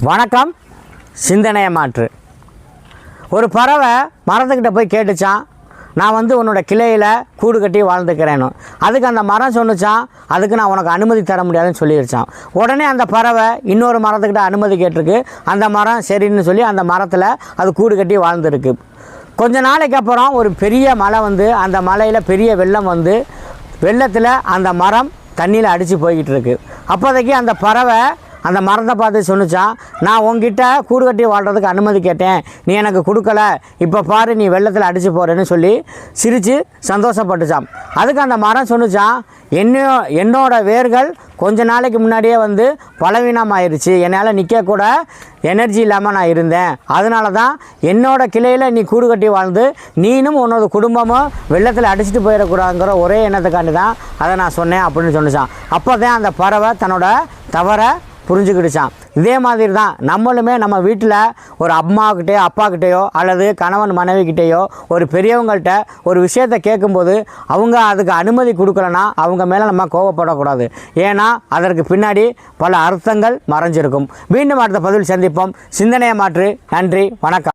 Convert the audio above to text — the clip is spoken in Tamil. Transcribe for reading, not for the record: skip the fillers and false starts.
வணக்கம். சிந்தனையை மாற்று. ஒரு பறவை மரத்துக்கிட்ட போய் கேட்டுச்சான், நான் உன்னோட கிளையில் கூடு கட்டி வாழ்ந்துக்கிறேன்னு. அதுக்கு அந்த மரம் சொன்னிச்சான், அதுக்கு நான் உனக்கு அனுமதி தர முடியாதுன்னு சொல்லிடுச்சான். உடனே அந்த பறவை இன்னொரு மரத்துக்கிட்ட அனுமதி கேட்டிருக்கு. அந்த மரம் சரின்னு சொல்லி அந்த மரத்தில் அது கூடு கட்டி வாழ்ந்துருக்கு. கொஞ்ச நாளைக்கு அப்புறம் ஒரு பெரிய மழை அந்த மலையில் பெரிய வெள்ளம் வெள்ளத்தில் அந்த மரம் தண்ணியில் அடித்து போய்கிட்டு இருக்கு. அப்போதைக்கு அந்த பறவை அந்த மரத்தை பார்த்து சொன்னிச்சான், நான் உங்ககிட்ட கூடு கட்டி வாழ்கிறதுக்கு அனுமதி கேட்டேன், நீ எனக்கு கொடுக்கல, இப்போ பாரு நீ வெள்ளத்தில் அடித்து போகிறேன்னு சொல்லி சிரித்து சந்தோஷப்பட்டுச்சான். அதுக்கு அந்த மரம் சொன்னிச்சான், என்னோட வேர்கள் கொஞ்ச நாளைக்கு முன்னாடியே பலவீனமாயிருச்சு, என்னால் நிற்கக்கூட எனர்ஜி இல்லாமல் நான் இருந்தேன். அதனால தான் என்னோட கிளையில் நீ கூடு கட்டி வாழ்ந்து நீனும் உன்னோட குடும்பமும் வெள்ளத்தில் அடிச்சுட்டு போயிடக்கூடாதுங்கிற ஒரே எண்ணத்துக்காண்டி தான் அதை நான் சொன்னேன் அப்படின்னு சொன்னிச்சான். அப்போ தான் அந்த பறவை தன்னோட தவறை புரிஞ்சுக்கிடுச்சான். இதே மாதிரி தான் நம்மளுமே நம்ம வீட்டில் ஒரு அம்மாக்கிட்டேயோ அப்பாக்கிட்டேயோ அல்லது கணவன் மனைவிக்கிட்டேயோ ஒரு பெரியவங்கள்ட்ட ஒரு விஷயத்தை கேட்கும்போது அவங்க அதுக்கு அனுமதி கொடுக்கலன்னா அவங்க மேலே நம்ம கோபப்படக்கூடாது. ஏன்னா அதற்கு பின்னாடி பல அர்த்தங்கள் மறைஞ்சிருக்கும். மீண்டும் அடுத்த பதிவில் சந்திப்போம். சிந்தனையை மாற்று. நன்றி, வணக்கம்.